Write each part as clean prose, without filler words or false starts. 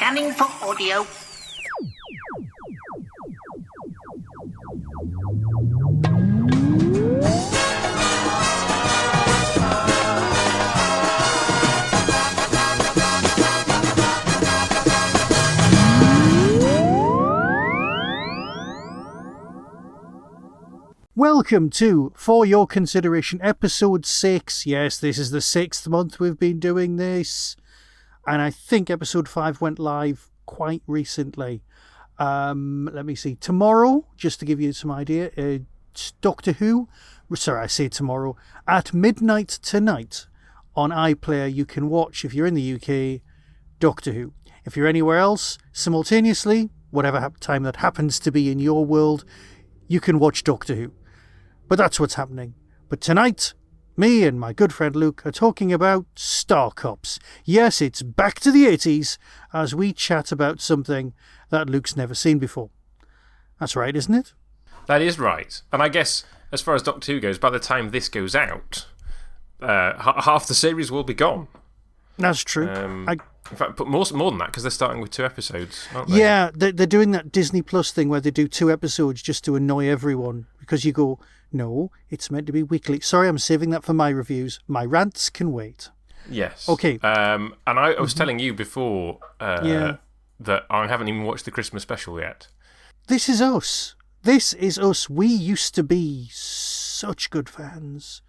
Scanning for audio. Welcome to For Your Consideration, episode 6. Yes, this is the 6th month we've been doing this. And I think episode 5 went live quite recently. Let me see. Tomorrow, just to give you some idea, Doctor Who, sorry, I say tomorrow, at midnight tonight on iPlayer, you can watch, if you're in the UK, Doctor Who. If you're anywhere else, simultaneously, whatever time that happens to be in your world, you can watch Doctor Who. But that's what's happening. But tonight, me and my good friend Luke are talking about Star Cops. Yes, it's back to the 80s as we chat about something that Luke's never seen before. That's right, isn't it? That is right. And I guess, as far as Doctor Who goes, by the time this goes out, half the series will be gone. That's true. In fact, but more than that, because they're starting with 2 episodes, aren't they? Yeah, they're doing that Disney Plus thing where they do 2 episodes just to annoy everyone. Because you go, no, it's meant to be weekly. Sorry, I'm saving that for my reviews. My rants can wait. Yes. Okay. And I was telling you before that I haven't even watched the Christmas special yet. This is us. This is us. We used to be such good fans.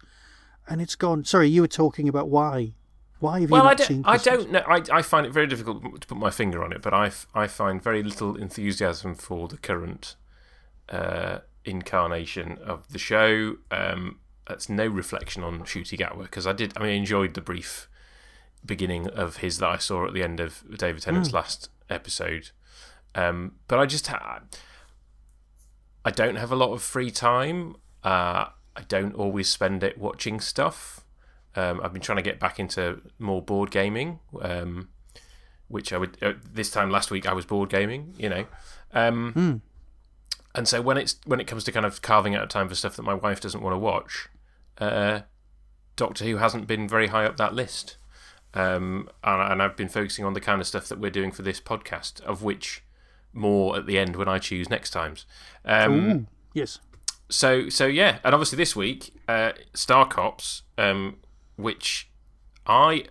And it's gone. Sorry, you were talking about why. Why have you not seen Christmas? I don't know. I find it very difficult to put my finger on it, but I find very little enthusiasm for the current incarnation of the show. That's no reflection on Ncuti Gatwa, because I enjoyed the brief beginning of his that I saw at the end of David Tennant's last episode. But I don't have a lot of free time. I don't always spend it watching stuff. I've been trying to get back into more board gaming, which I would. This time last week I was board gaming, you know. And so when it comes to kind of carving out time for stuff that my wife doesn't want to watch, Doctor Who hasn't been very high up that list. And I've been focusing on the kind of stuff that we're doing for this podcast, of which more at the end when I choose next times. Yes. So yeah, and obviously this week, Star Cops, which I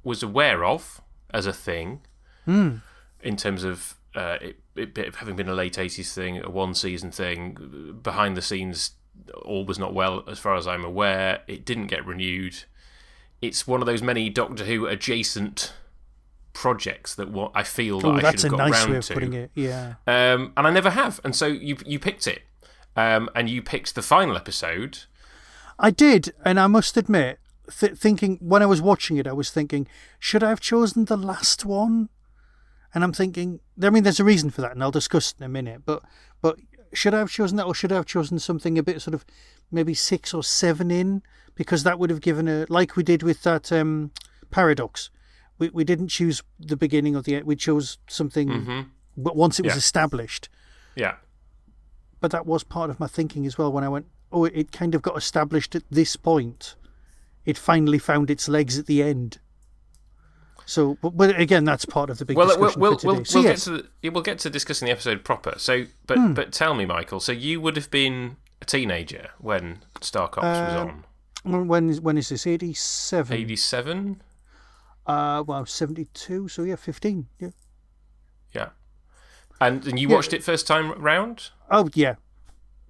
was aware of as a thing, in terms of it having been a late 80s thing, a 1-season thing, behind the scenes, all was not well as far as I'm aware. It didn't get renewed. It's one of those many Doctor Who adjacent projects that I feel that I should have got round to. That's a nice way of putting it, yeah. And I never have, and so you picked it. And you picked the final episode. I did, and I must admit, thinking when I was watching it, I was thinking, should I have chosen the last one? And I'm thinking, there's a reason for that, and I'll discuss it in a minute. But should I have chosen that, or should I have chosen something a bit sort of maybe 6 or 7 in? Because that would have given like we did with that Paradox. We didn't choose the beginning of we chose something, but once it was established. Yeah. But that was part of my thinking as well when I went, it kind of got established at this point. It finally found its legs at the end. So, but again, that's part of the big discussion for today. We'll get to discussing the episode proper. So, but tell me, Michael, so you would have been a teenager when Star Cops was on? When is this? 87? 87? 72, so 15, yeah. Yeah. And you watched it first time round? Oh, yeah.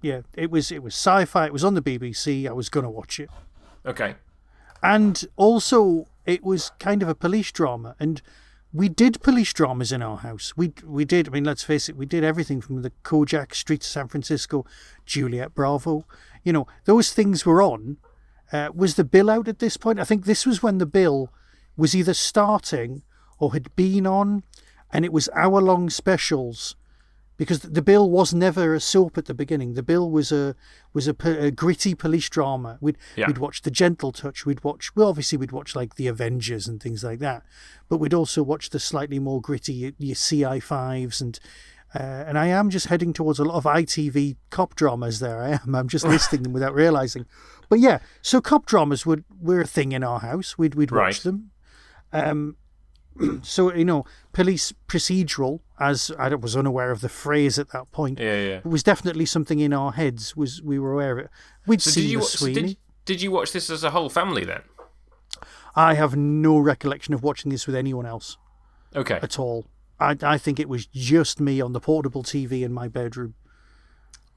Yeah, it was sci-fi. It was on the BBC. I was going to watch it. Okay. And also, it was kind of a police drama. And we did police dramas in our house. We did. Let's face it, we did everything from the Kojak, Streets of San Francisco, Juliet Bravo. You know, those things were on. Was the bill out at this point? I think this was when the bill was either starting or had been on. And it was hour-long specials. Because the bill was never a soap at the beginning. The bill was a gritty police drama. We'd watch The Gentle Touch. We'd watch like The Avengers and things like that. But we'd also watch the slightly more gritty your CI5s and I am just heading towards a lot of ITV cop dramas there. I am. I'm just listing them without realising. But yeah, so cop dramas were a thing in our house. We'd watch them. So, police procedural, as I was unaware of the phrase at that point, Yeah. it was definitely something in our heads. We were aware of it. We'd seen the Sweeney. Did you watch this as a whole family then? I have no recollection of watching this with anyone else. Okay. At all. I think it was just me on the portable TV in my bedroom.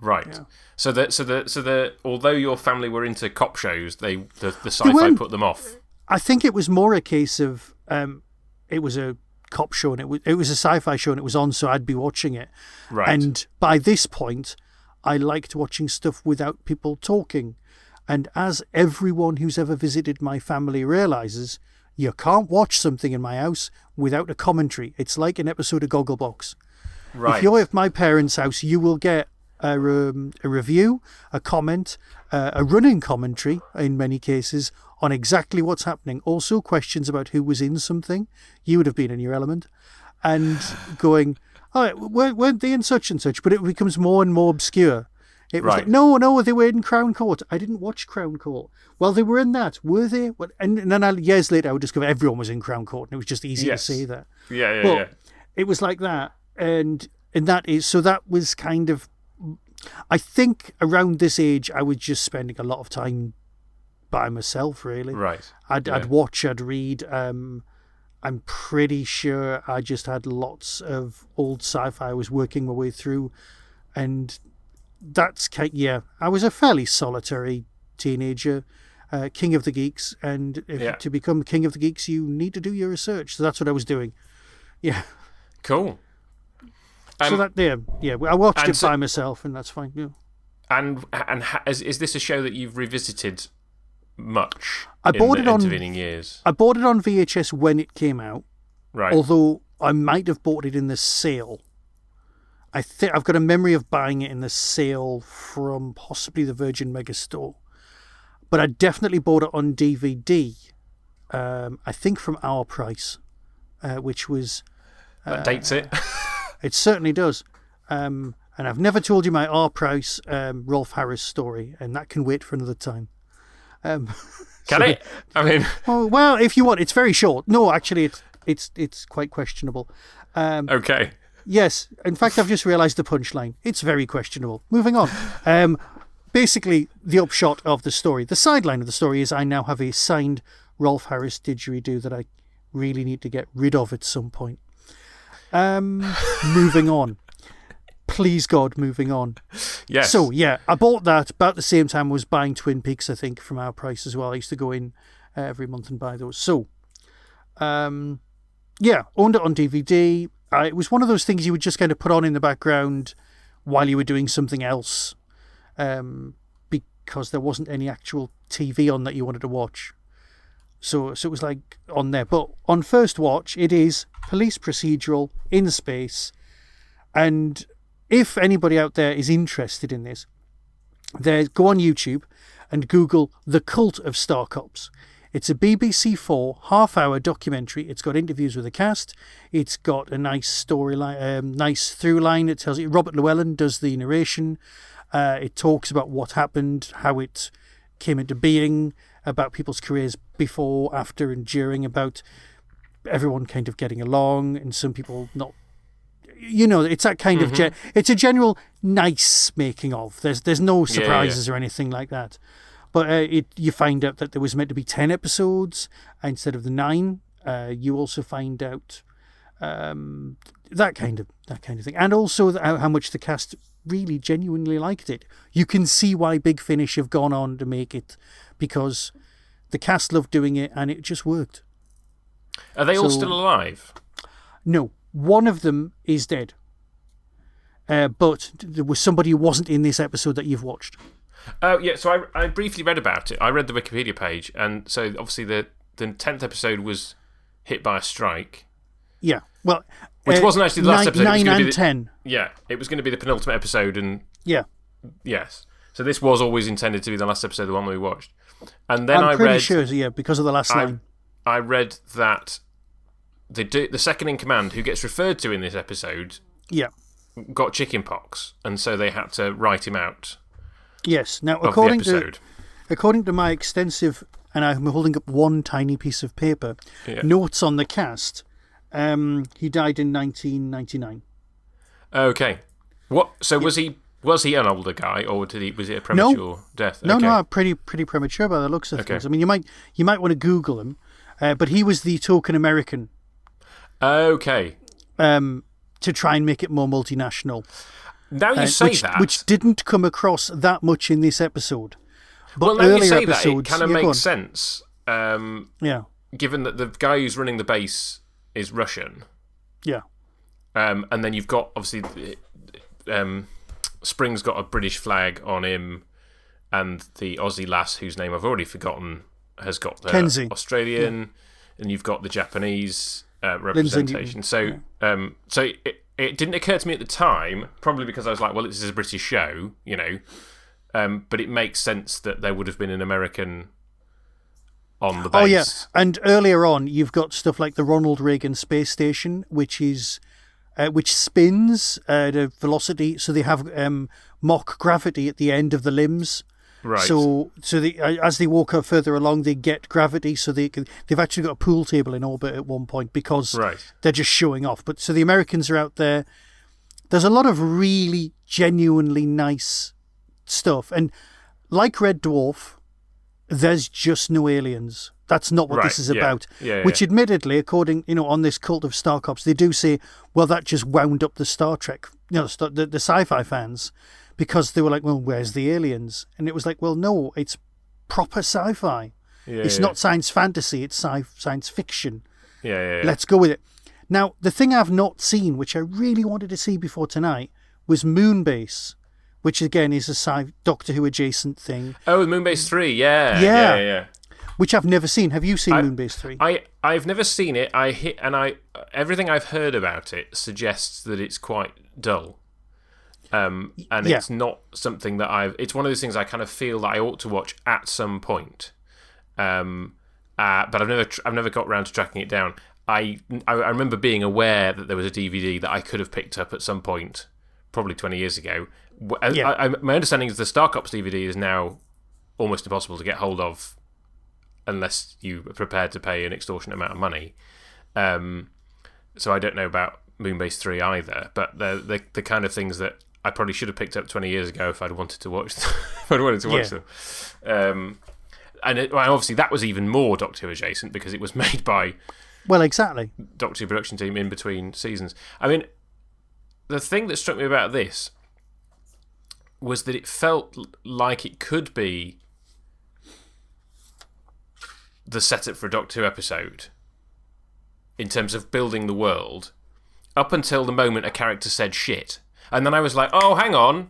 Right. Yeah. So the although your family were into cop shows, the sci-fi put them off. I think it was more a case of it was a cop show and it was a sci-fi show and it was on, so I'd be watching it. Right. And by this point, I liked watching stuff without people talking. And as everyone who's ever visited my family realizes, you can't watch something in my house without a commentary. It's like an episode of Gogglebox. Right. If you're at my parents' house, you will get a review, a comment, a running commentary in many cases on exactly what's happening. Also questions about who was in something. You would have been in your element. And going, oh, weren't they in such and such? But it becomes more and more obscure. It was like, no, they were in Crown Court. I didn't watch Crown Court. Well, they were in that. Were they? And then years later, I would discover everyone was in Crown Court, and it was just easy to say that. Yeah. It was like that. And that was kind of, I think around this age, I was just spending a lot of time by myself, really. Right. I'd watch, I'd read. I'm pretty sure I just had lots of old sci-fi I was working my way through. And that's I was a fairly solitary teenager, king of the geeks, and to become king of the geeks, you need to do your research. So that's what I was doing. Yeah. Cool. So I watched it by myself, and that's fine. Yeah. And is this a show that you've revisited much? I bought it on intervening years. I bought it on VHS when it came out. Right. Although I might have bought it in the sale. I think I've got a memory of buying it in the sale from possibly the Virgin Megastore, but I definitely bought it on DVD. I think from Our Price, which was that dates it. It certainly does. And I've never told you my Our Price Rolf Harris story, and that can wait for another time. Can it? I mean, well, if you want, it's very short. No, actually, it's quite questionable. Okay. Yes. In fact, I've just realised the punchline. It's very questionable. Moving on. Basically, the upshot of the story, the sideline of the story is I now have a signed Rolf Harris didgeridoo that I really need to get rid of at some point. Moving on. Please, God, moving on. Yes. So, I bought that about the same time I was buying Twin Peaks, I think, from Our Price as well. I used to go in every month and buy those. So, owned it on DVD. It was one of those things you would just kind of put on in the background while you were doing something else, because there wasn't any actual TV on that you wanted to watch. So it was like on there. But on first watch, it is police procedural in space. And if anybody out there is interested in this, go on YouTube and Google The Cult of Star Cops. It's a BBC 4 half-hour documentary. It's got interviews with the cast. It's got a nice storyline, nice through line. It tells you Robert Llewellyn does the narration. It talks about what happened, how it came into being, about people's careers before, after, and during, about everyone kind of getting along, and some people not. It's that kind of it's a general nice making of. There's no surprises or anything like that. But you find out that there was meant to be 10 episodes instead of the 9. You also find out that kind of thing, and also how much the cast really genuinely liked it. You can see why Big Finish have gone on to make it, because the cast loved doing it and it just worked. Are they all still alive? No, one of them is dead. But there was somebody who wasn't in this episode that you've watched. Oh, yeah, so I briefly read about it. I read the Wikipedia page, and so obviously the 10th episode was hit by a strike. Yeah, well... Which wasn't actually the last episode. 9 and 10. Yeah, it was going to be the penultimate episode, and... Yeah. Yes. So this was always intended to be the last episode, the one that we watched. And then I'm pretty sure, yeah, because of the last line. I read that the second in command, who gets referred to in this episode... Yeah. Got chicken pox, and so they had to write him out. Yes. Now, according to my extensive, and I'm holding up one tiny piece of paper, notes on the cast, He died in 1999. Okay. What? So was he an older guy, or was it a premature death? Okay. No, pretty premature by the looks of things. I mean, you might want to Google him, but he was the token American. Okay. To try and make it more multinational. Now you say that, which didn't come across that much in this episode. But now you say episodes, that, it kind of makes sense. Given that the guy who's running the base is Russian. Yeah. And then you've got, obviously, Spring's got a British flag on him, and the Aussie lass, whose name I've already forgotten, has got the Kenzie. Australian, and you've got the Japanese representation. So it didn't occur to me at the time, probably because I was like, well, this is a British show, you know, but it makes sense that there would have been an American on the base. Oh, yeah. And earlier on, you've got stuff like the Ronald Reagan Space Station, which spins at a velocity, so they have mock gravity at the end of the limbs. Right. So as they walk up further along, they get gravity, so they've actually got a pool table in orbit at one point because they're just showing off. But so the Americans are out there. There's a lot of really genuinely nice stuff, and like Red Dwarf, there's just no aliens. That's not what this is about. Which, admittedly, according on this cult of Star Cops, they do say, well, that just wound up the Star Trek, the sci-fi fans, because they were like, well, where's the aliens? And it was like, well, no, it's proper sci-fi. It's not science fantasy. It's science fiction. Let's go with it. Now, the thing I've not seen, which I really wanted to see before tonight, was Moonbase, which again is a Doctor Who adjacent thing. Oh, Moonbase 3, yeah. Which I've never seen. Have you seen Moonbase 3? I've never seen it. Everything I've heard about it suggests that it's quite dull. It's not something that it's one of those things I kind of feel that I ought to watch at some point. But I've never got around to tracking it down. I remember being aware that there was a DVD that I could have picked up at some point, probably 20 years ago. My understanding is the Star Cops DVD is now almost impossible to get hold of unless you are prepared to pay an extortionate amount of money. So I don't know about Moonbase 3 either, but they're the kind of things that I probably should have picked up 20 years ago if I'd wanted to watch them. And obviously that was even more Doctor Who adjacent because it was made by Doctor Who production team in between seasons. I mean, the thing that struck me about this was that it felt like it could be the setup for a Doctor Who episode in terms of building the world up until the moment a character said shit. And then I was like, oh, hang on.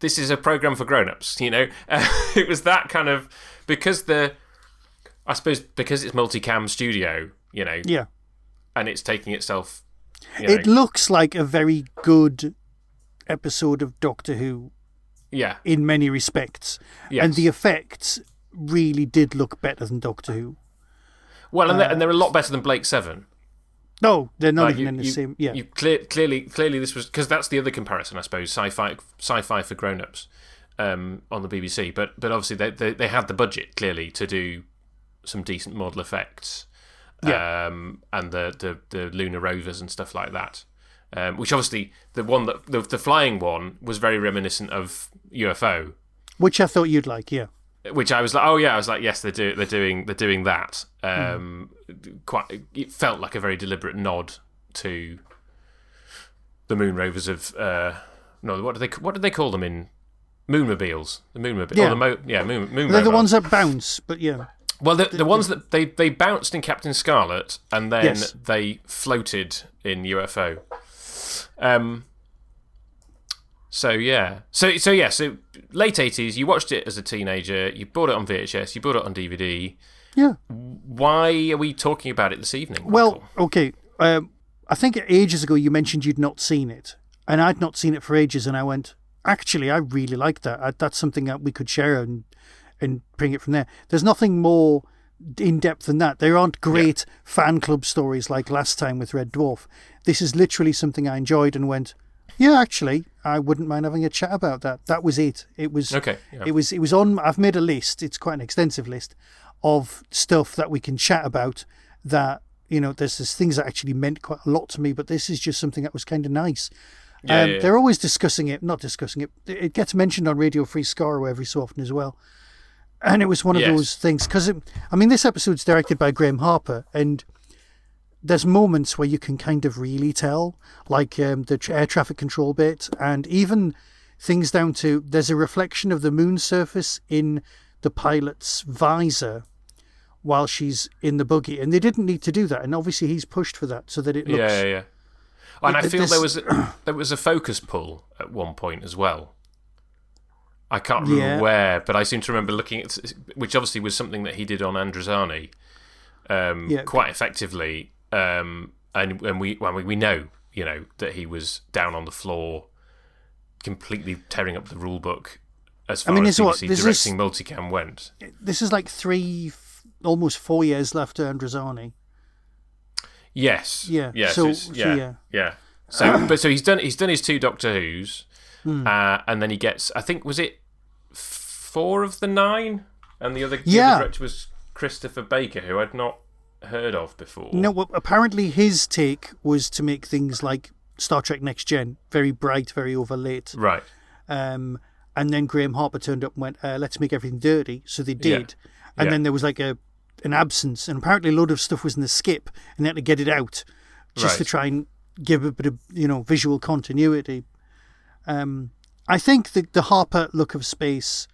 This is a program for grown-ups, It was that kind of... Because it's multicam studio, Yeah. And it's taking itself... It looks like a very good episode of Doctor Who. Yeah. In many respects. Yes. And the effects really did look better than Doctor Who. Well, and they're a lot better than Blake 7. No, they're not even in the same... Yeah. Clearly, this was... Because that's the other comparison, I suppose, sci-fi for grown-ups on the BBC. But obviously, they had the budget, clearly, to do some decent model effects. Yeah. And the lunar rovers and stuff like that. Which, obviously, the flying one was very reminiscent of UFO. Which I thought you'd like, yeah. Which I was like, oh yeah, I was like, yes, they're doing that. It felt like a very deliberate nod to the moon rovers of what did they call them in Moonmobiles? The Moonmobile, Moon. They're the ones that bounce, but yeah. Well, the ones that they bounced in Captain Scarlet and then they floated in UFO. So late 80s, you watched it as a teenager, you bought it on VHS, you bought it on DVD. Yeah. Why are we talking about it this evening, Michael? Well, okay, I think ages ago you mentioned you'd not seen it, and I'd not seen it for ages, and I went, actually, I really like that. That's something that we could share and bring it from there. There's nothing more in-depth than that. There aren't great fan club stories like last time with Red Dwarf. This is literally something I enjoyed and went... Yeah, actually, I wouldn't mind having a chat about that. That was it. It was okay. Yeah. It was on. I've made a list. It's quite an extensive list of stuff that we can chat about that there's things that actually meant quite a lot to me, but this is just something that was kind of nice. Yeah. They're always not discussing it. It gets mentioned on Radio Free Scaro every so often as well. And it was one of those things, because, this episode's directed by Graham Harper, and there's moments where you can kind of really tell, like the air traffic control bit, and even things down to, there's a reflection of the moon surface in the pilot's visor while she's in the buggy, and they didn't need to do that, and obviously he's pushed for that so that it looks... Yeah. And I feel there was a focus pull at one point as well. I can't remember where, but I seem to remember looking at, which obviously was something that he did on Androzani quite effectively, and we know, that he was down on the floor, completely tearing up the rule book as far as CBC directing multicam went. This is like almost 4 years left to Androzani. Yes. Yeah. Yeah. So he's done his 2 Doctor Who's, and then he gets, I think, was it 4 of the 9, and the other director was Christopher Baker, who I'd not heard of before. No, well, apparently his take was to make things like Star Trek Next Gen very bright, very overlaid. Right. And then Graham Harper turned up and went, let's make everything dirty. So they did. Yeah. And then there was like an absence, and apparently a load of stuff was in the skip, and they had to get it out just to try and give a bit of visual continuity. I think the Harper look of space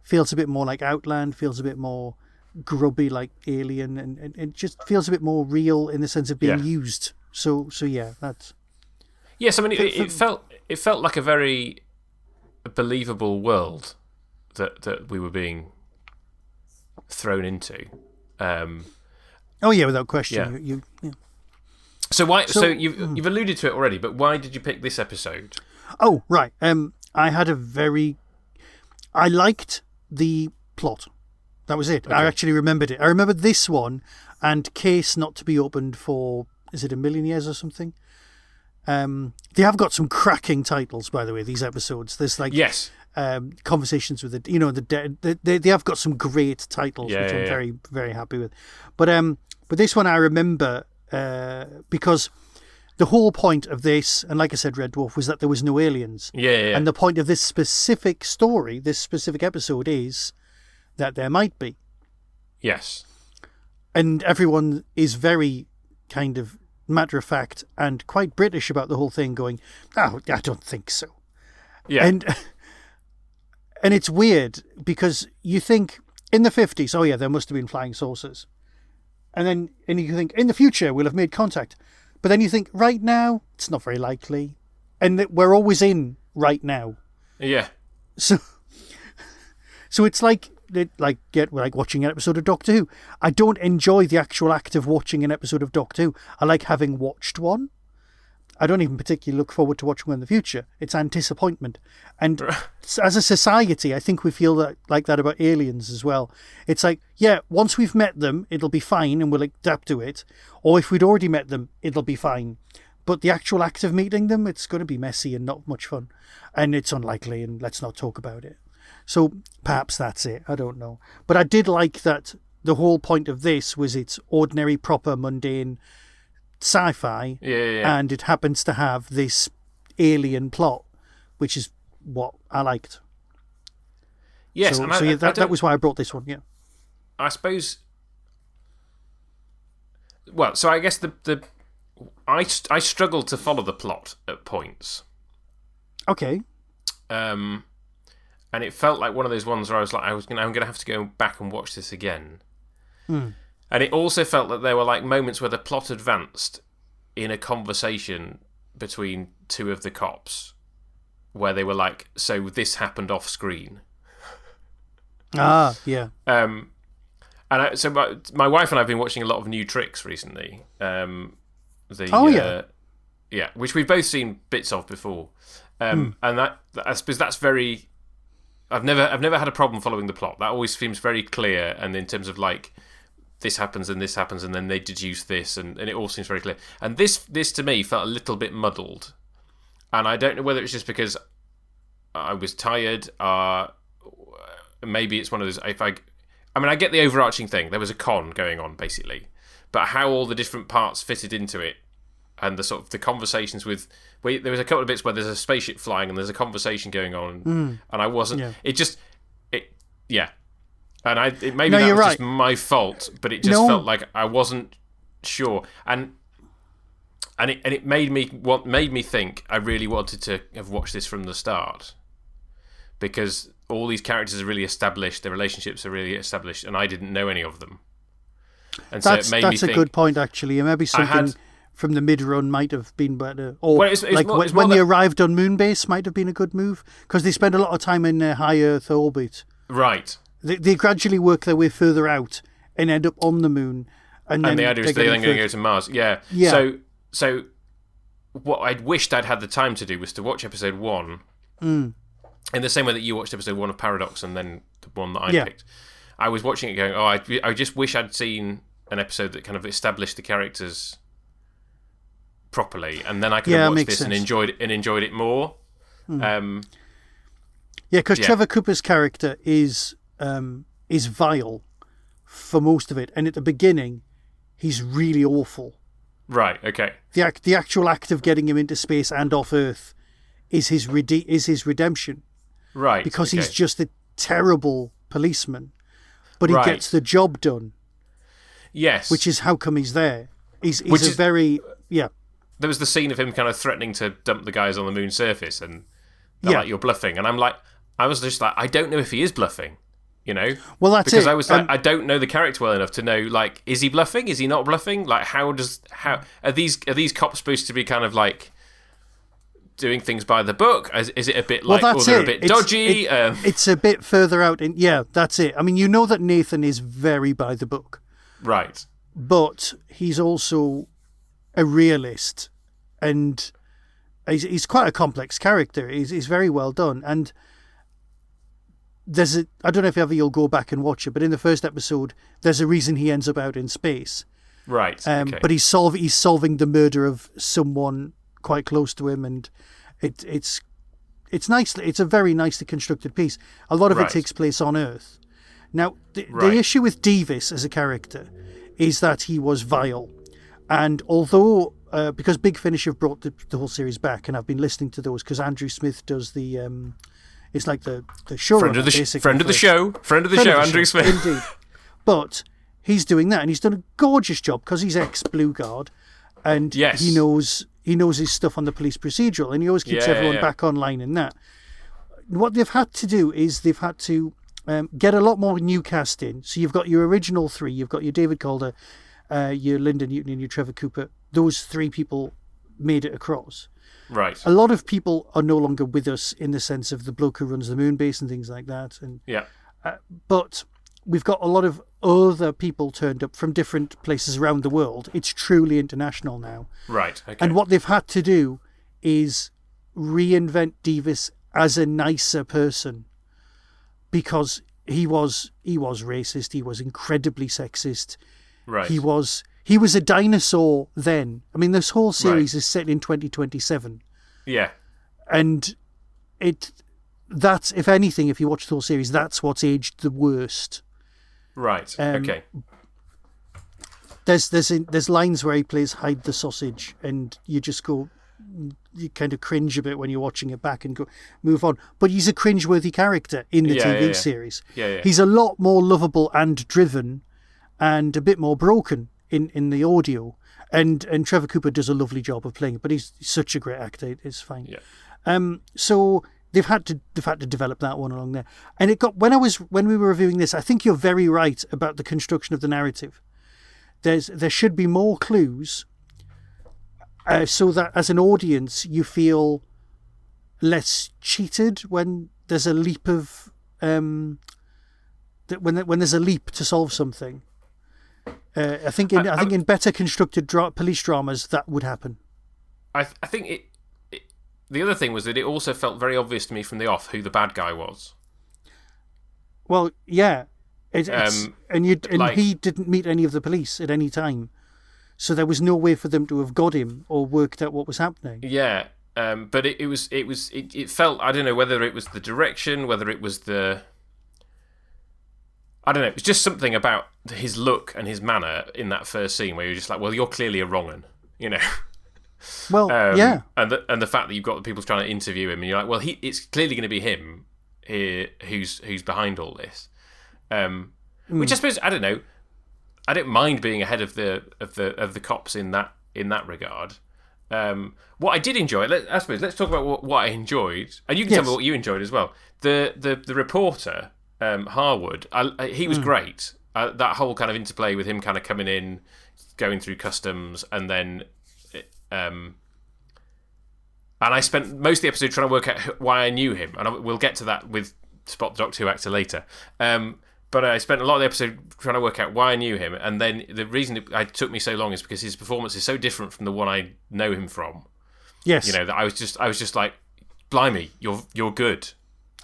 feels a bit more like Outland, feels a bit more grubby like Alien, and it just feels a bit more real in the sense of being used. So that's... Yes, it felt like a very believable world that we were being thrown into. Without question. Yeah. So why? So you've alluded to it already, but why did you pick this episode? Oh, right. I liked the plot. That was it. Okay. I actually remembered it. I remembered this one and Case Not to Be Opened for, is it 1,000,000 years or something? They have got some cracking titles, by the way, these episodes. There's like Conversations with the Dead. They have got some great titles, which I'm very, very happy with. But this one I remember because the whole point of this, and like I said, Red Dwarf, was that there was no aliens. Yeah. And the point of this specific story, this specific episode, is that there might be. Yes. And everyone is very kind of matter of fact and quite British about the whole thing, going, "Oh, I don't think so." Yeah. And it's weird because you think in the 50s, oh yeah, there must have been flying saucers. And you think in the future we'll have made contact. But then you think right now, it's not very likely. And that we're always in right now. Yeah. So it's like watching an episode of Doctor Who. I don't enjoy the actual act of watching an episode of Doctor Who. I like having watched one. I don't even particularly look forward to watching one in the future. It's anticipation. And as a society, I think we feel like that about aliens as well. It's like, yeah, once we've met them, it'll be fine and we'll adapt to it. Or if we'd already met them, it'll be fine. But the actual act of meeting them, it's going to be messy and not much fun. And it's unlikely, and let's not talk about it. So perhaps that's it. I don't know. But I did like that the whole point of this was it's ordinary, proper, mundane sci-fi. Yeah. And it happens to have this alien plot, which is what I liked. Yes. That was why I brought this one, yeah. I suppose... Well, so I guess I struggled to follow the plot at points. Okay. And it felt like one of those ones where I was like, I'm going to have to go back and watch this again. And it also felt that there were like moments where the plot advanced in a conversation between two of the cops, where they were like, "So this happened off screen." Yeah. So my wife and I have been watching a lot of New Tricks recently. Which we've both seen bits of before. And that, I suppose that's very... I've never had a problem following the plot. That always seems very clear, and in terms of like this happens and then they deduce this, and it all seems very clear. And this to me felt a little bit muddled, and I don't know whether it's just because I was tired. Maybe it's one of those. I get the overarching thing. There was a con going on basically, but how all the different parts fitted into it, and the sort of the conversations with. There was a couple of bits where there's a spaceship flying and there's a conversation going on, and I wasn't. Yeah. And maybe No, that you're was right. just my fault, but it just felt like I wasn't sure, and it made me think I really wanted to have watched this from the start, because all these characters are really established, their relationships are really established, and I didn't know any of them, and so it made me think. That's a good point, actually. Maybe something from the mid-run might have been better, or when they arrived on Moonbase might have been a good move, because they spend a lot of time in high Earth orbit. Right. They gradually work their way further out and end up on the moon, and then the idea is they're then going to go to Mars. Yeah. So what I'd wished I'd had the time to do was to watch episode 1 in the same way that you watched episode 1 of Paradox and then the one that I picked. I was watching it going, I just wish I'd seen an episode that kind of established the characters properly, and then I could have watched this and enjoyed it more. Because Trevor Cooper's character is vile for most of it, and at the beginning he's really awful. Right. Okay. The actual act of getting him into space and off Earth is his redemption. Right. Because he's just a terrible policeman, but he gets the job done. Yes. Which is how come he's there. He's very. There was the scene of him kind of threatening to dump the guys on the moon's surface, and they're like, "You're bluffing," and I was just like, I don't know if he is bluffing. Well, that's because it. I was like, I don't know the character well enough to know, like, is he bluffing? Is he not bluffing? Like, how are these cops supposed to be kind of like doing things by the book? Is it a bit like, they're a bit dodgy? It's a bit further out. That's it. I mean, you know that Nathan is very by the book, right? But he's also a realist, and he's quite a complex character. He's very well done, and. I don't know if ever you'll go back and watch it, but in the first episode, there's a reason he ends up out in space. Right. Okay. But he's solving the murder of someone quite close to him, and it's nice. It's a very nicely constructed piece. A lot of it takes place on Earth. Now, the issue with Davis as a character is that he was vile, and although because Big Finish have brought the whole series back, and I've been listening to those because Andrew Smith does the. It's like the showrunner, friend of the show, Andrew Smith. Indeed. But he's doing that, and he's done a gorgeous job because he's ex-Blue Guard, and he knows his stuff on the police procedural, and he always keeps everyone back online in that. What they've had to do is they've had to get a lot more new cast in. So you've got your original 3, you've got your David Calder, your Linda Newton, and your Trevor Cooper. Those 3 people made it across. Right. A lot of people are no longer with us in the sense of the bloke who runs the moon base and things like that. And but we've got a lot of other people turned up from different places around the world. It's truly international now. Right. Okay. And what they've had to do is reinvent Davis as a nicer person, because he was racist. He was incredibly sexist. Right. He was a dinosaur then. I mean, this whole series is set in 2027. Yeah. And that's, if anything, if you watch the whole series, that's what's aged the worst. Right. Okay. There's lines where he plays Hide the Sausage, and you kind of cringe a bit when you're watching it back and go move on. But he's a cringeworthy character in the TV series. Yeah. He's a lot more lovable and driven, and a bit more broken in the audio, and Trevor Cooper does a lovely job of playing it, but he's such a great actor, it's fine. So they've had to develop that one along there, and it got when we were reviewing this, I think you're very right about the construction of the narrative. There should be more clues, so that as an audience you feel less cheated when there's a leap of when there's a leap to solve something. I think in better constructed police dramas that would happen. I think the other thing was that it also felt very obvious to me from the off who the bad guy was. Well, yeah, he didn't meet any of the police at any time, so there was no way for them to have got him or worked out what was happening. Yeah, but it felt, I don't know whether it was the direction, whether it was the. I don't know. It's just something about his look and his manner in that first scene where you're just like, well, you're clearly a wrong 'un, you know. Well, yeah, and the fact that you've got the people trying to interview him, and you're like, well, it's clearly going to be him here who's behind all this. Which I suppose, I don't know. I don't mind being ahead of the cops in that regard. What I did enjoy, I suppose, let's talk about what I enjoyed, and you can tell me what you enjoyed as well. The reporter, Harwood, he was great. That whole kind of interplay with him kind of coming in, going through customs, and then, and I spent most of the episode trying to work out why I knew him, and we'll get to that with Spot the Doctor Who actor later. But I spent a lot of the episode trying to work out why I knew him, and then the reason it took me so long is because his performance is so different from the one I know him from. Yes, you know, that I was just like, blimey, you're good.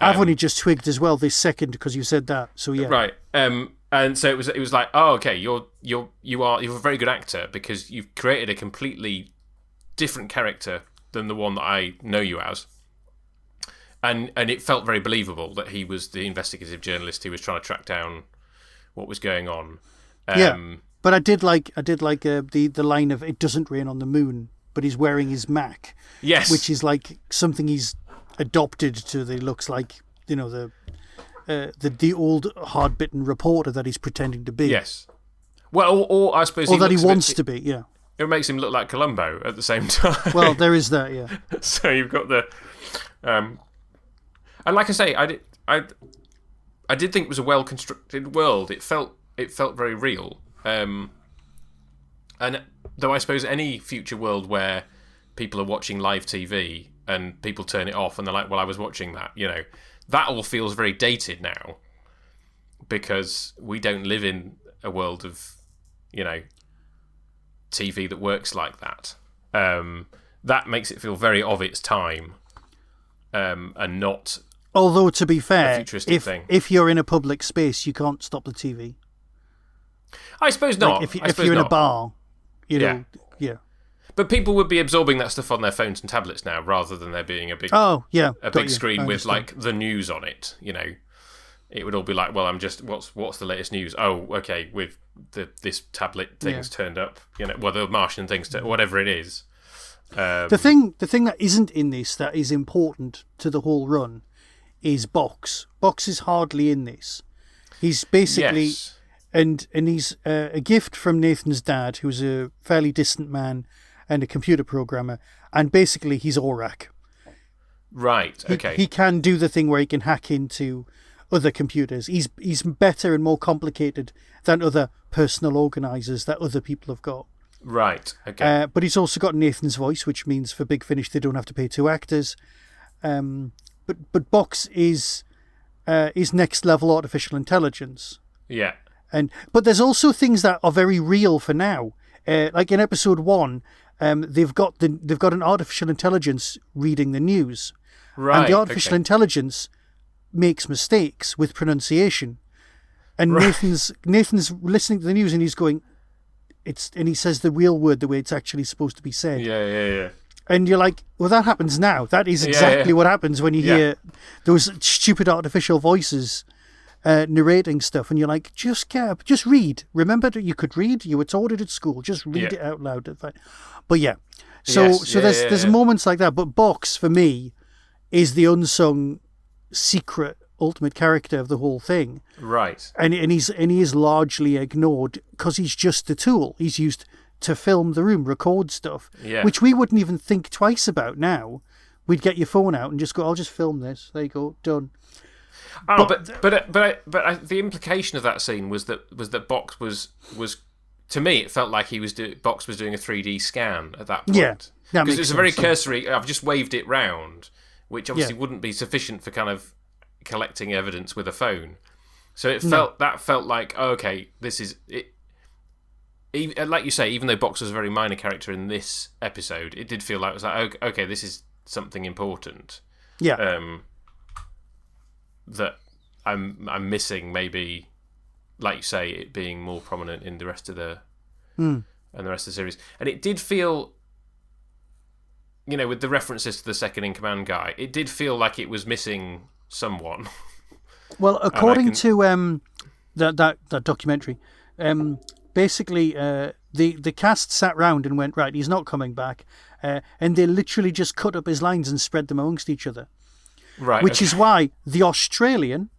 I've only just twigged as well this second because you said that. So yeah, right. And so it was like, oh, okay, you're a very good actor because you've created a completely different character than the one that I know you as. And it felt very believable that he was the investigative journalist who was trying to track down what was going on. But I did like the line of "It doesn't rain on the moon," but he's wearing his Mac. Yes, which is like something he's adopted to. The looks like, you know, the old hard-bitten reporter that he's pretending to be. Yes. Well, or I suppose, or that he wants to be. Yeah. It makes him look like Columbo at the same time. Well, there is that. Yeah. So you've got the. And like I say, I did think it was a well constructed world. It felt very real. And though I suppose any future world where people are watching live TV and people turn it off and they're like, "Well, I was watching that," you know, that all feels very dated now because we don't live in a world of, you know, TV that works like that. That makes it feel very of its time, and not. Although, to be fair, if you're in a public space, you can't stop the TV. I suppose not. Like if you're in a bar, you know, yeah. But people would be absorbing that stuff on their phones and tablets now, rather than there being a big big screen with like the news on it. You know, it would all be like, well, I'm just what's the latest news? Oh, okay, with this tablet thing's turned up. You know, well, the Martian thing's whatever it is. The thing that isn't in this that is important to the whole run is Box. Box is hardly in this. He's basically, and he's a gift from Nathan's dad, who's a fairly distant man and a computer programmer, and basically he's Aurak. Right. Okay. He can do the thing where he can hack into other computers. He's better and more complicated than other personal organisers that other people have got. Right. Okay. But he's also got Nathan's voice, which means for Big Finish they don't have to pay 2 actors. But Box is next level artificial intelligence. Yeah. But there's also things that are very real for now. Like in episode 1, they've got an artificial intelligence reading the news. Right. And the artificial intelligence makes mistakes with pronunciation. And Nathan's listening to the news and he's going, and he says the real word the way it's actually supposed to be said. Yeah. And you're like, well, that happens now. That is exactly what happens when you hear those stupid artificial voices narrating stuff. And you're like, just read. Remember that you could read. You were taught it at school. Just read it out loud. But yeah. So there's moments like that. But Box, for me, is the unsung secret ultimate character of the whole thing. Right. And he is largely ignored because he's just a tool. He's used to film the room, record stuff, which we wouldn't even think twice about now. We'd get your phone out and just go, I'll just film this. There you go, done. Oh, but the implication of that scene was that Box was to me it felt like Box was doing a 3D scan at that point. Yeah, because it was a very cursory. I've just waved it round, which obviously wouldn't be sufficient for kind of collecting evidence with a phone. So it felt like, oh, okay, this is it. Like you say, even though Box was a very minor character in this episode, it did feel like it was like, okay, this is something important. Yeah. That I'm missing, maybe, like you say, it being more prominent in the rest of the and the rest of the series. And it did feel, you know, with the references to the second in command guy, it did feel like it was missing someone. Well, according to that documentary. Basically, the cast sat round and went, right, he's not coming back, and they literally just cut up his lines and spread them amongst each other. Right. Which is why the Australian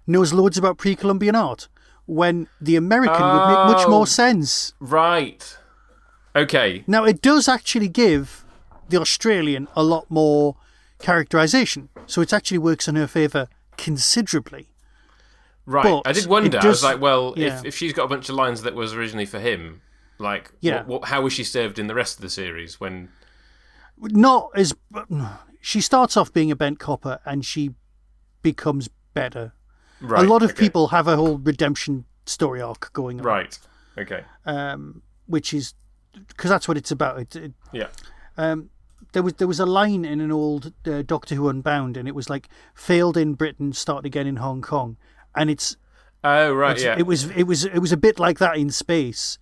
knows loads about pre-Columbian art, when the American would make much more sense. Right. Okay. Now, it does actually give the Australian a lot more characterization, so it actually works in her favour considerably. Right. But I did wonder. I was like, well, yeah. if she's got a bunch of lines that was originally for him, like, how was she served in the rest of the series? When not as she starts off being a bent copper and she becomes better. Right. A lot of people have a whole redemption story arc going on. Right. Okay. Which is because that's what it's about. Yeah. There was a line in an old Doctor Who Unbound, and it was like failed in Britain, start again in Hong Kong, and it's it was a bit like that in space.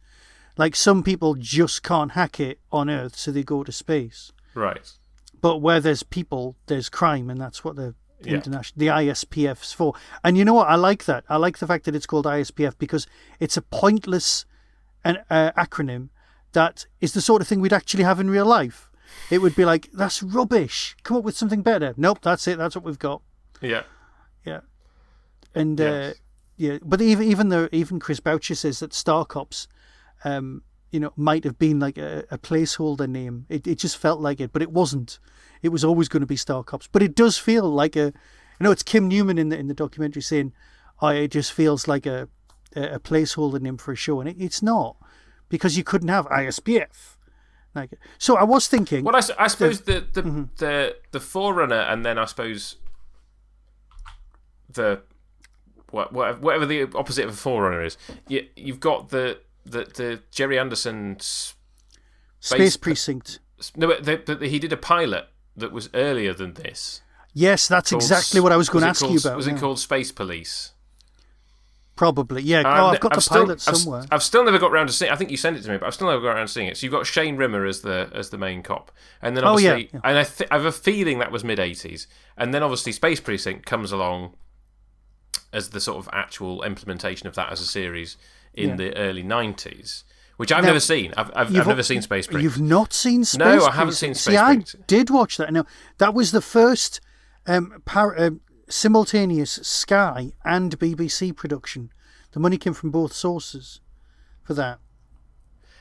Like some people just can't hack it on Earth, so they go to space. Right. But where there's people, there's crime, and that's what the ISPF's for. And you know what? I like that. I like the fact that it's called ISPF because it's a pointless acronym that is the sort of thing we'd actually have in real life. It would be like, that's rubbish. Come up with something better. Nope, that's it. That's what we've got. Yeah. Yeah. And but even Chris Boucher says that Star Cops, might have been like a placeholder name. It just felt like it, but it wasn't. It was always going to be Star Cops. But it does feel like it's Kim Newman in the documentary saying, it just feels like a placeholder name for a show, and it's not, because you couldn't have ISPF. So I was thinking. Well, I suppose the Forerunner, and then I suppose the whatever the opposite of a Forerunner is. You've got the Jerry Anderson Space Precinct. No, but he did a pilot that was earlier than this. Yes, that's exactly what I was going to ask you about. Was it called Space Police? Probably, yeah. I've got the pilot somewhere. I've still never got around to seeing it. I think you sent it to me, but I've still never got around to seeing it. So you've got Shane Rimmer as the main cop. And then obviously, and I have a feeling that was mid-80s. And then obviously Space Precinct comes along as the sort of actual implementation of that as a series in the early 90s. Which I've never seen. I've never seen Space Precinct. You've not seen Space Precinct? No, I haven't seen Space Precinct. I did watch that. Now, that was the first simultaneous Sky and BBC production. The money came from both sources for that.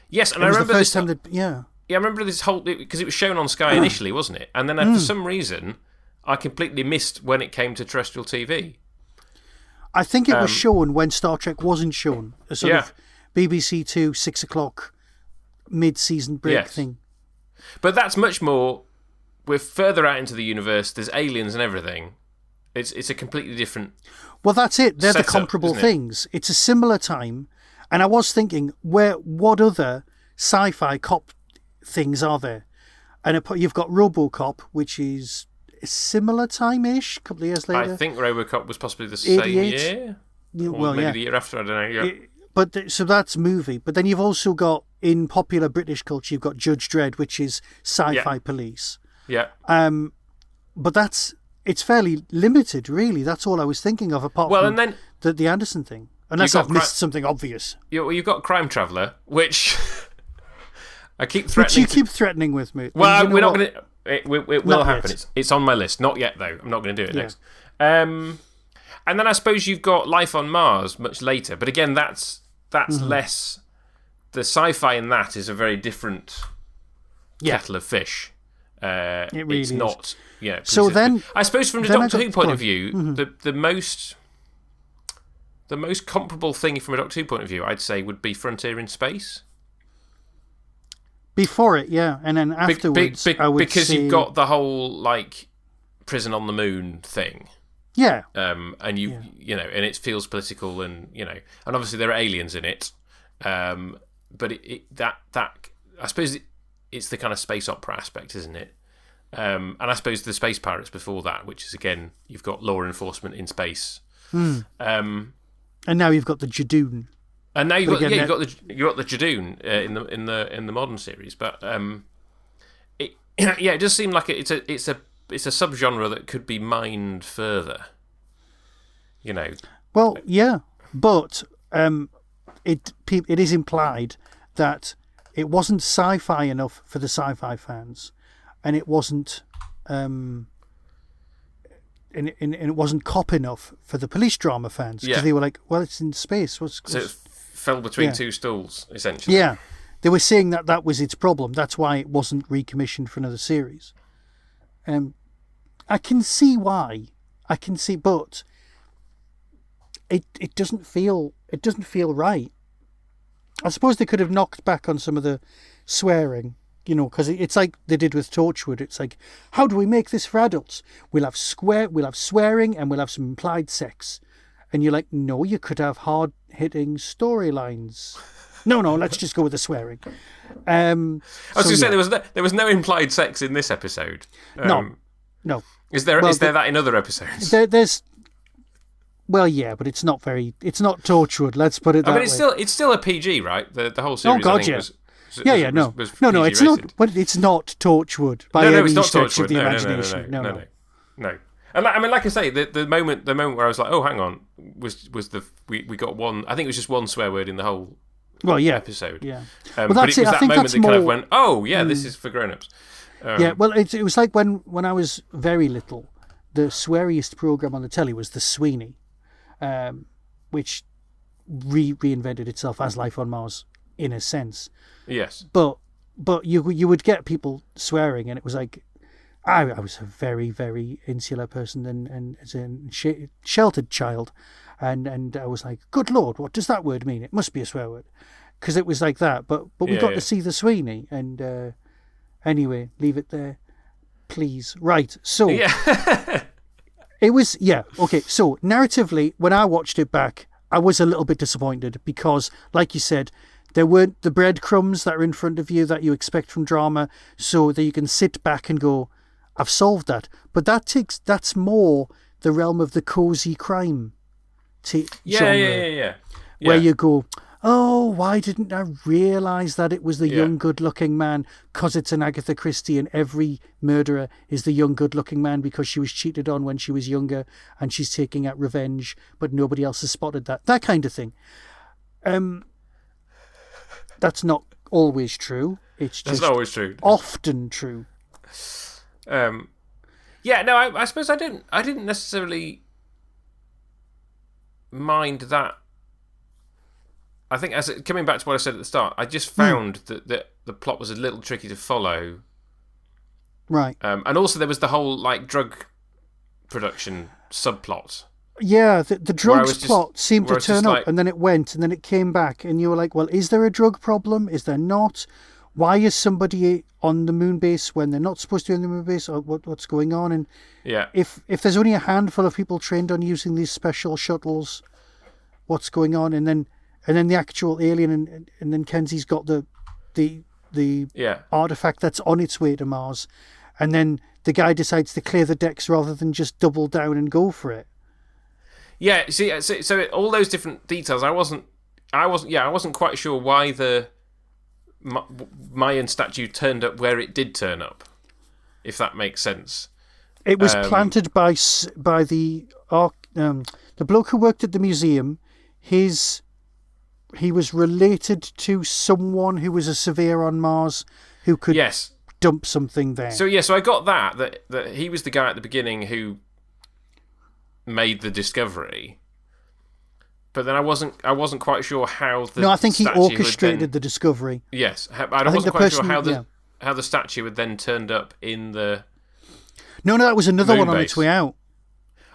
Yes, and I remember the first time that. Yeah, I remember this whole, because it was shown on Sky initially, wasn't it? And then for some reason, I completely missed when it came to terrestrial TV. I think it was shown when Star Trek wasn't shown. A sort of BBC 2 6 o'clock mid-season break thing. But that's much more. We're further out into the universe. There's aliens and everything. It's a completely different. Well, that's it. They're setup, the comparable things. It's a similar time, and I was thinking, what other sci-fi cop things are there? And you've got RoboCop, which is a similar time-ish, a couple of years later. I think RoboCop was possibly the same year, or maybe the year after. I don't know. Yeah. So that's movie. But then you've also got, in popular British culture, you've got Judge Dredd, which is sci-fi police. Yeah. But it's fairly limited, really. That's all I was thinking of, apart from and then the Anderson thing. Unless I've missed something obvious. You've got Crime Traveller, which I keep threatening. Which you keep threatening with me. Well, we're not going to. It will happen. It's on my list. Not yet, though. I'm not going to do it next. And then I suppose you've got Life on Mars much later. But again, that's less. The sci-fi in that is a very different kettle of fish. It really it's not. Yeah. So then, I suppose from the Doctor Who point of view, the most comparable thing from a Doctor Who point of view, I'd say, would be Frontier in Space. Before it, yeah, and then afterwards, I would because say... you've got the whole prison on the moon thing. Yeah. And and it feels political, and and obviously there are aliens in it. But that I suppose it's the kind of space opera aspect, isn't it? And I suppose the Space Pirates before that, which is again you've got law enforcement in space. And now you've got the Jadoon. And now you've got the Jadoon in the modern series, but it does seem like it's a subgenre that could be mined further. Well, yeah, But it is implied that it wasn't sci-fi enough for the sci-fi fans, and it wasn't and it wasn't cop enough for the police drama fans, because they were like, well, it's in space. So it fell between two stools, essentially. Yeah, they were saying that was its problem. That's why it wasn't recommissioned for another series. I can see why. But it doesn't feel right. I suppose they could have knocked back on some of the swearing, because it's like they did with Torchwood. It's like, how do we make this for adults? We'll have swearing, and we'll have some implied sex. And you're like, no, you could have hard-hitting storylines. No, let's just go with the swearing. I was going to say there was no implied sex in this episode. No. Is there that in other episodes? There's. Well, yeah, but it's not Torchwood. Let's put it that way. It's still a PG, right? The whole series. Oh God, I think, yeah. was No, it's not. But it's not Torchwood by any stretch of the imagination. No. And like I say, the moment where I was like, oh, hang on, was we got one. I think it was just one swear word in the whole episode. Yeah. But it was that moment that kind of went, oh yeah, this is for grown-ups. Well, it was like when I was very little, the sweariest program on the telly was The Sweeney. Which reinvented itself as Life on Mars in a sense. Yes. But you would get people swearing, and it was like, I was a very, very insular person and as a sheltered child, and I was like, good Lord, what does that word mean? It must be a swear word, because it was like that. But we got to see The Sweeney, and anyway, leave it there, please. Right, so. Yeah. It was, okay, so narratively, when I watched it back, I was a little bit disappointed because, like you said, there weren't the breadcrumbs that are in front of you that you expect from drama, so that you can sit back and go, I've solved that. But that's more the realm of the cozy crime genre. Yeah. Where you go, oh, why didn't I realise that it was the young, good-looking man? Because it's an Agatha Christie, and every murderer is the young, good-looking man because she was cheated on when she was younger and she's taking out revenge, but nobody else has spotted that. That kind of thing. That's not always true. It's just not always true. Often true. I suppose I didn't necessarily mind that. I think, coming back to what I said at the start, I just found that the plot was a little tricky to follow. Right. And also there was the whole drug production subplot. Yeah, the drugs plot seemed to turn up, and then it went, and then it came back, and you were like, well, is there a drug problem? Is there not? Why is somebody on the moon base when they're not supposed to be on the moon base? Or what's going on? And if there's only a handful of people trained on using these special shuttles, what's going on? And then the actual alien, and then Kenzie's got the artifact that's on its way to Mars, and then the guy decides to clear the decks rather than just double down and go for it. Yeah, see, so all those different details, I wasn't quite sure why the Mayan statue turned up where it did turn up, if that makes sense. It was planted by the bloke who worked at the museum. He was related to someone who was a surveyor on Mars who could dump something there. So I got that he was the guy at the beginning who made the discovery. But then I wasn't quite sure how the No, I think he orchestrated the discovery. Yes, I wasn't quite sure how the statue had then turned up in the. No, that was another one on its way out.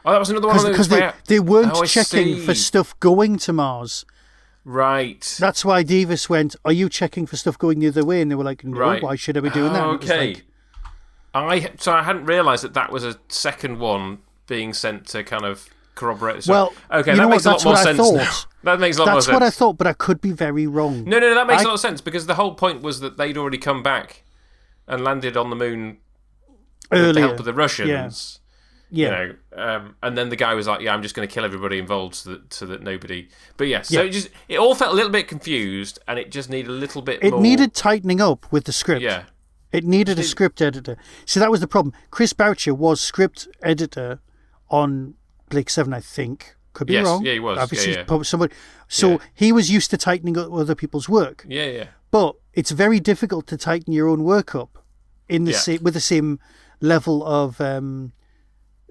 Oh, that was another one on its way out. They weren't checking for stuff going to Mars. Right. That's why Davis went, are you checking for stuff going the other way? And they were like, no, why should I be doing that? Okay. So I hadn't realised that was a second one being sent to kind of corroborate this. Well, okay, that makes a lot more sense now. That makes a lot more sense. That's what I thought, but I could be very wrong. No, that makes a lot of sense, because the whole point was that they'd already come back and landed on the moon with the help of the Russians. Yeah. And then the guy was like, I'm just going to kill everybody involved so that nobody. But so it all felt a little bit confused, and it just needed a little bit more. It needed tightening up with the script. Yeah. It needed a script editor. See, that was the problem. Chris Boucher was script editor on Blake 7, I think. Could be Yes, wrong. yeah, he was. Obviously, Yeah, yeah. somebody. So he was used to tightening up other people's work. Yeah, yeah. But it's very difficult to tighten your own work up in the Yeah. with the same level of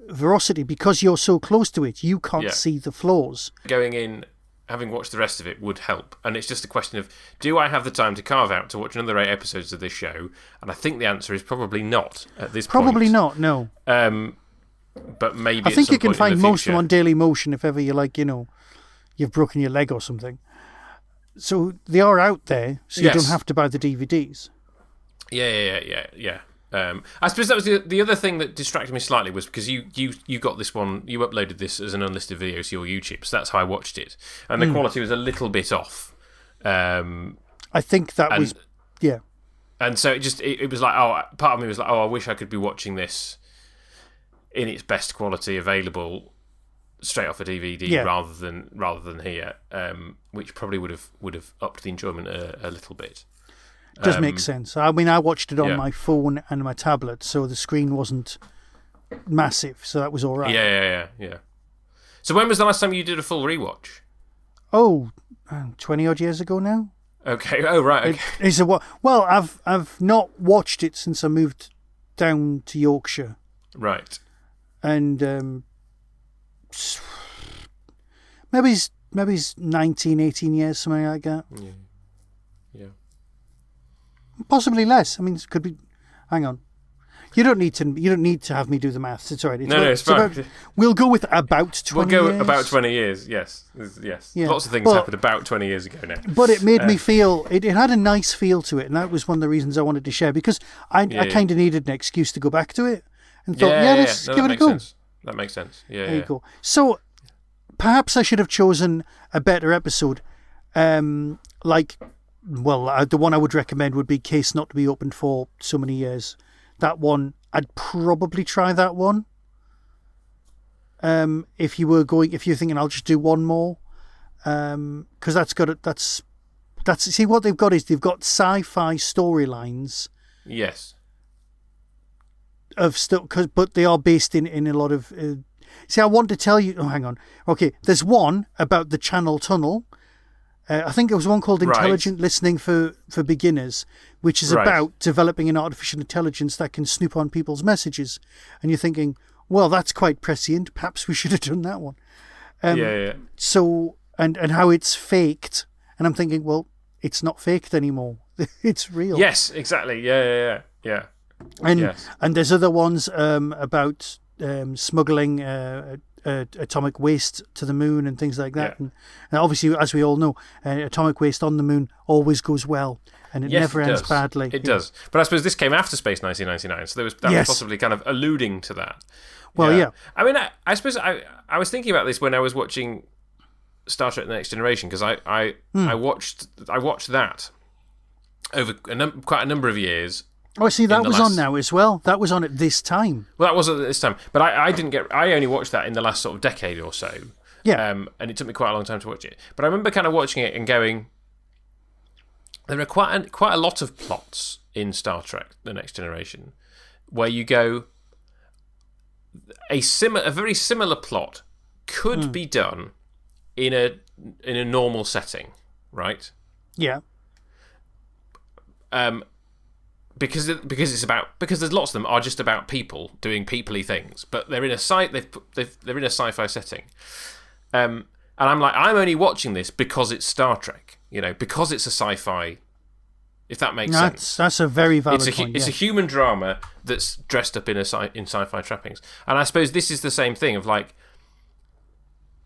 veracity because you're so close to it. You can't Yeah. see the flaws. Going in, having watched the rest of it would help. And it's just a question of, do I have the time to carve out to watch another 8 episodes of this show? And I think the answer is probably not at this point. Probably not, no. But maybe I think at some you can point find in the most of them future. on Daily Motion if ever you're like, you've broken your leg or something. So they are out there, so you Yes. don't have to buy the DVDs. Yeah. I suppose that was the other thing that distracted me slightly was because you got this one, you uploaded this as an unlisted video to your YouTube, so that's how I watched it, and the quality was a little bit off. I think that was, yeah. And so it was like, part of me was like, I wish I could be watching this in its best quality available straight off a DVD rather than here, which probably would have upped the enjoyment a little bit. Does make sense. I mean, I watched it on Yeah. my phone and my tablet, so the screen wasn't massive, so that was all right. Yeah. So when was the last time you did a full rewatch? Oh, 20 odd years ago now. Okay. Oh, right. Okay. Well, I've not watched it since I moved down to Yorkshire, Right. and maybe it's 19, 18 years, something like that. Yeah. Possibly less. I mean, it could be. Hang on. You don't need to have me do the maths. It's all right. It's fine. We'll go with about 20 We'll go years. about 20 years. Yes. Yeah. Lots of things happened about 20 years ago now. But it made me feel. It had a nice feel to it, and that was one of the reasons I wanted to share because I kind of needed an excuse to go back to it, and thought, let's give it a go. Sense. That makes sense. Yeah. There you go. So perhaps I should have chosen a better episode, the one I would recommend would be Case Not to Be Opened for So Many Years. That one, I'd probably try that one. If you're thinking I'll just do one more, because see what they've got is they've got sci-fi storylines. Yes. Of stuff, but they are based in a lot of. See, I want to tell you. Oh, hang on. Okay, there's one about the Channel Tunnel. I think there was one called Intelligent Listening for Beginners, which is about developing an artificial intelligence that can snoop on people's messages. And you're thinking, well, that's quite prescient. Perhaps we should have done that one. So, and how it's faked. And I'm thinking, well, it's not faked anymore. It's real. Yes, exactly. Yeah. And there's other ones about smuggling atomic waste to the moon and things like that. And obviously, as we all know, atomic waste on the moon always goes well, and it never ends badly. It does. But I suppose this came after Space 1999, so that was possibly kind of alluding to that. Well, yeah. I mean, I suppose I was thinking about this when I was watching Star Trek: The Next Generation, because I watched that over quite a number of years. Oh, see, that was on now as well. That was on at this time. Well, that was at this time, but I only watched that in the last sort of decade or so. Yeah. And it took me quite a long time to watch it. But I remember kind of watching it and going, there are quite a lot of plots in Star Trek: The Next Generation where you go, a very similar plot could be done in a normal setting, right? Yeah. Because there's lots of them are just about people doing peoply things, but they're in a they're in a sci-fi setting, and I'm like, I'm only watching this because it's Star Trek, because it's a sci-fi. If that makes sense, that's a very valid point. It's a human drama that's dressed up in sci-fi trappings, and I suppose this is the same thing of like,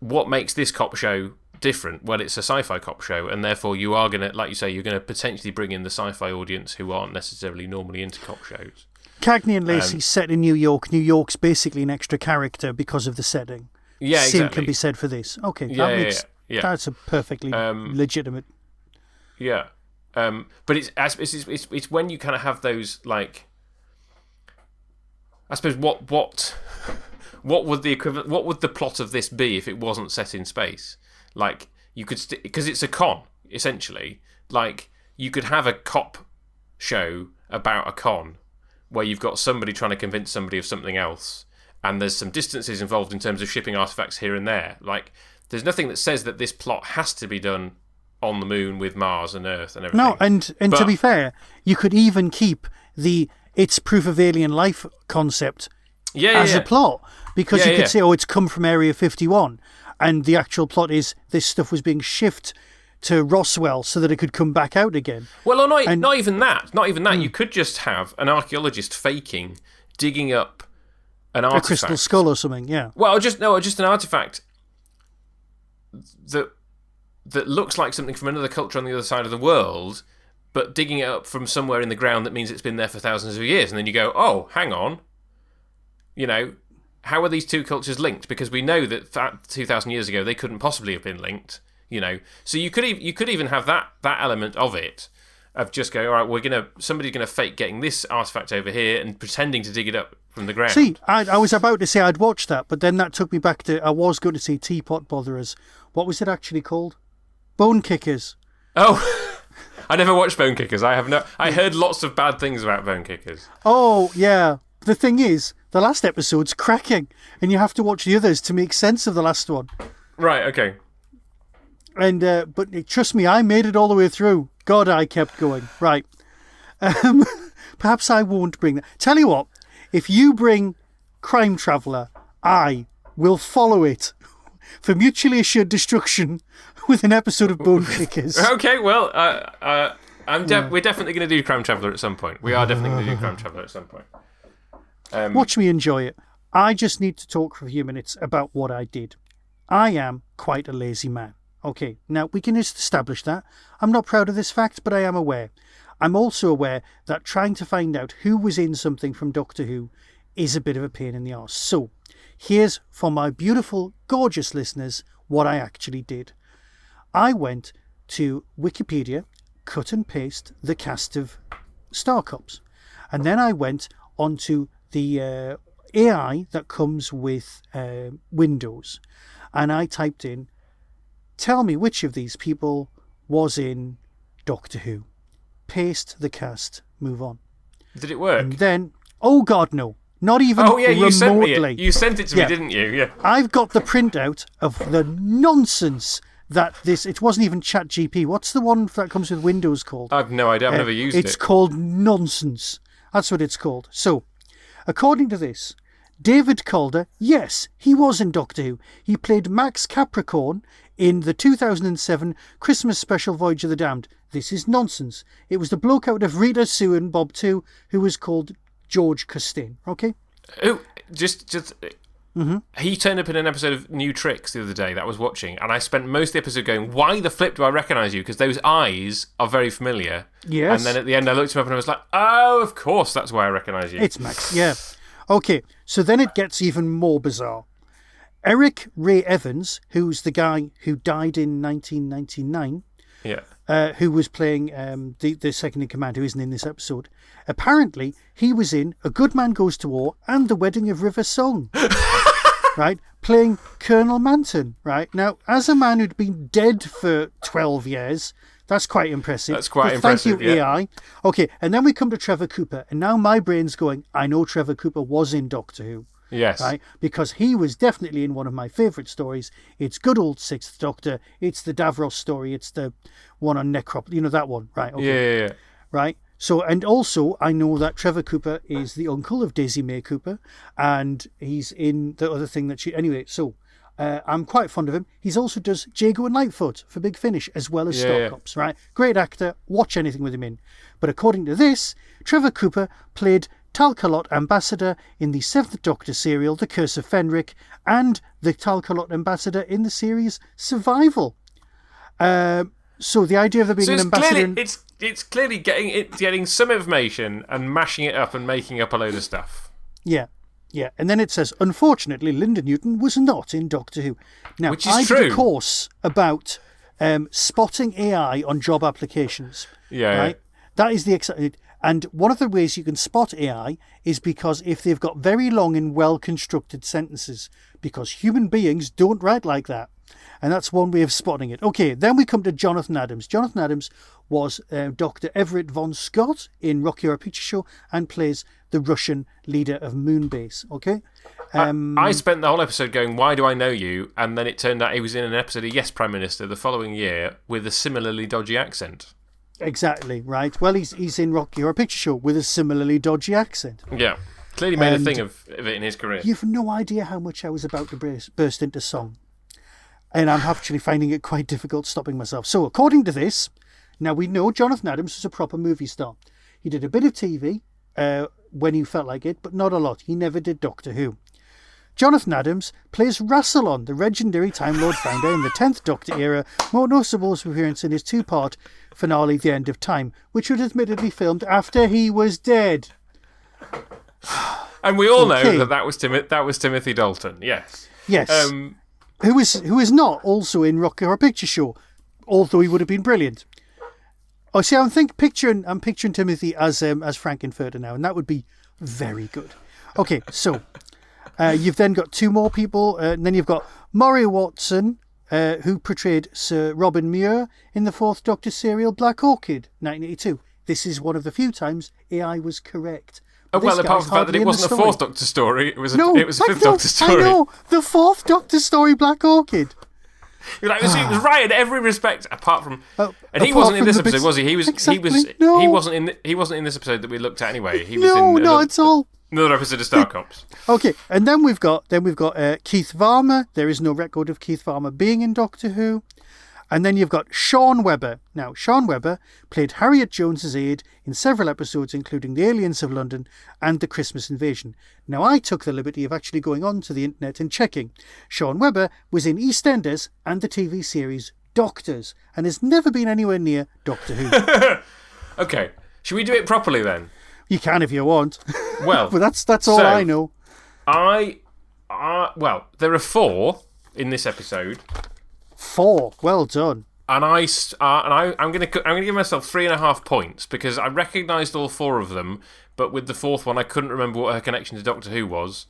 what makes this cop show different? Well, it's a sci-fi cop show, and therefore you are gonna, like you say, you're gonna potentially bring in the sci-fi audience who aren't necessarily normally into cop shows. Cagney and Lacey's set in New York. New York's basically an extra character because of the setting. Yeah, Same exactly. can be said for this. Okay, Yeah. That's a perfectly legitimate. Yeah, but it's when you kind of have those, like, I suppose what would the equivalent? What would the plot of this be if it wasn't set in space? Like, you could because it's a con essentially. Like, you could have a cop show about a con where you've got somebody trying to convince somebody of something else, and there's some distances involved in terms of shipping artifacts here and there. Like, there's nothing that says that this plot has to be done on the moon with Mars and Earth and everything. No, and to be fair, you could even keep the "it's proof of alien life" concept as a plot, because you could say, "Oh, it's come from Area 51," and the actual plot is this stuff was being shipped to Roswell so that it could come back out again. Well, or not even that. Not even that. You could just have an archaeologist digging up an artifact, a crystal skull or something. Yeah. Well, just an artifact that looks like something from another culture on the other side of the world, but digging it up from somewhere in the ground that means it's been there for thousands of years, and then you go, oh, hang on, how are these two cultures linked? Because we know that 2,000 years ago they couldn't possibly have been linked. So you could even have that element of it, of just going, all right, somebody's gonna fake getting this artifact over here and pretending to dig it up from the ground. See, I was about to say I'd watch that, but then that took me back to, I was going to say Teapot Botherers. What was it actually called? Bone Kickers. Oh, I never watched Bone Kickers. I heard lots of bad things about Bone Kickers. Oh yeah. The thing is, the last episode's cracking, and you have to watch the others to make sense of the last one. Right. Okay. And but trust me, I made it all the way through. God, I kept going. Right. Perhaps I won't bring that. Tell you what, if you bring Crime Traveller, I will follow it for mutually assured destruction with an episode of Bone Kickers. Okay, well, we're definitely going to do Crime Traveller at some point. We are definitely going to do Crime Traveller at some point. Watch me enjoy it. I just need to talk for a few minutes about what I did. I am quite a lazy man. Okay, now we can just establish that. I'm not proud of this fact, but I am aware. I'm also aware that trying to find out who was in something from Doctor Who is a bit of a pain in the arse. So, here's for my beautiful, gorgeous listeners what I actually did. I went to Wikipedia, cut and paste the cast of Star Cops, and then I went onto the AI that comes with Windows, and I typed in, tell me which of these people was in Doctor Who. Paste the cast, move on. Did it work? And then, oh God, no. Not even remotely. You sent me it. You sent it to me, didn't you? Yeah. I've got the printout of the nonsense that it wasn't even ChatGPT. What's the one that comes with Windows called? I've no idea. I've never used it. It's called nonsense. That's what it's called. So, according to this, David Calder, yes, he was in Doctor Who. He played Max Capricorn in the 2007 Christmas special Voyage of the Damned. This is nonsense. It was the bloke out of Rita, Sue and Bob 2 who was called George Costain, okay? Oh, he turned up in an episode of New Tricks the other day that I was watching, and I spent most of the episode going, why the flip do I recognise you? Because those eyes are very familiar. Yes. And then at the end I looked him up and I was like, oh, of course, that's why I recognise you. It's Max, yeah. Okay, so then it gets even more bizarre. Eric Ray Evans, who's the guy who died in 1999, who was playing the second in command, who isn't in this episode, apparently he was in A Good Man Goes to War and The Wedding of River Song, right? Playing Colonel Manton, right? Now, as a man who'd been dead for 12 years, that's quite impressive. That's quite impressive, thank you, AI. Okay, and then we come to Trevor Cooper, and now my brain's going, I know Trevor Cooper was in Doctor Who. Yes. Right? Because he was definitely in one of my favourite stories. It's good old Sixth Doctor. It's the Davros story. It's the one on Necrop. You know that one, right? Okay. Yeah. Right? So, and also, I know that Trevor Cooper is the uncle of Daisy May Cooper, and he's in the other thing that she... Anyway, so... I'm quite fond of him. He's also does Jago and Lightfoot for Big Finish, as well as Star Cops, right? Great actor. Watch anything with him in. But according to this, Trevor Cooper played Talcalot Ambassador in the 7th Doctor serial, The Curse of Fenric, and the Talcalot Ambassador in the series Survival. So the idea of there being an ambassador... It's clearly getting some information and mashing it up and making up a load of stuff. Yeah. Yeah, and then it says, unfortunately, Linda Newton was not in Doctor Who. Now, Which is true. did a course about spotting AI on job applications. Yeah. Right? That is the exciting. And one of the ways you can spot AI is because if they've got very long and well-constructed sentences, because human beings don't write like that. And that's one way of spotting it. Okay, then we come to Jonathan Adams. Jonathan Adams was Dr. Everett Von Scott in Rocky Horror Picture Show and plays the Russian leader of Moonbase. Okay. I spent the whole episode going, "Why do I know you?" And then it turned out he was in an episode of Yes, Prime Minister the following year with a similarly dodgy accent. Exactly, right. Well, he's in Rocky Horror Picture Show with a similarly dodgy accent. Yeah. Clearly made a thing of it in his career. You've no idea how much I was about to burst into song. And I'm actually finding it quite difficult stopping myself. So, according to this, now we know Jonathan Adams was a proper movie star. He did a bit of TV when he felt like it, but not a lot. He never did Doctor Who. Jonathan Adams plays Rassilon, the legendary Time Lord founder in the 10th Doctor era, more notable appearance in his two-part finale, The End of Time, which was admittedly filmed after he was dead. And we all know that was Timothy Dalton, yes. Yes. Who is not also in Rocky Horror Picture Show, although he would have been brilliant. Oh, see, I'm picturing Timothy as Frankenfurter now, and that would be very good. Okay, so you've then got two more people, and then you've got Maury Watson, who portrayed Sir Robin Muir in the Fourth Doctor serial Black Orchid, 1982. This is one of the few times AI was correct. Well, apart from the fact that it wasn't a Fourth Doctor story, it was a Fifth Doctor story. I know, the Fourth Doctor story, Black Orchid. It was right in every respect, apart from. And he wasn't in this episode, was he? He wasn't in this episode that we looked at anyway. He was it's all another episode of Star Cops. Okay, and then we've got Keith Varmer. There is no record of Keith Varmer being in Doctor Who. And then you've got Sean Webber. Now, Sean Webber played Harriet Jones's aide in several episodes, including The Aliens of London and The Christmas Invasion. Now, I took the liberty of actually going onto the internet and checking. Sean Webber was in EastEnders and the TV series Doctors, and has never been anywhere near Doctor Who. Okay, should we do it properly then? You can if you want. Well, but that's all I know. Well, there are 4 in this episode. 4, well done. And I'm going to give myself 3.5 points because I recognised all 4 of them, but with the 4th one I couldn't remember what her connection to Doctor Who was.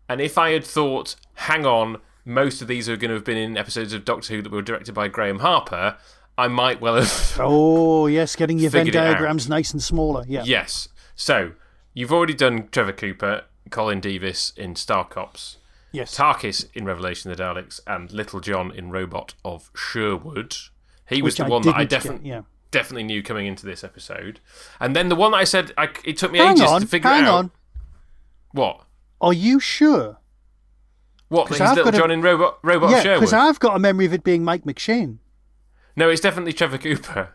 And if I had thought, hang on, most of these are going to have been in episodes of Doctor Who that were directed by Graham Harper, I might well have. Oh yes, getting your Venn diagrams nice and smaller. Yeah. Yes. So you've already done Trevor Cooper, Colin Davis in Star Cops. Yes. Tarkis in Revelation of the Daleks and Little John in Robot of Sherwood. He was the one that I definitely knew coming into this episode. And then the one that I said, it took me ages to figure out. Hang on. What? Are you sure? What, that he's Little John in Robot of Sherwood? Yeah, because I've got a memory of it being Mike McShane. No, it's definitely Trevor Cooper.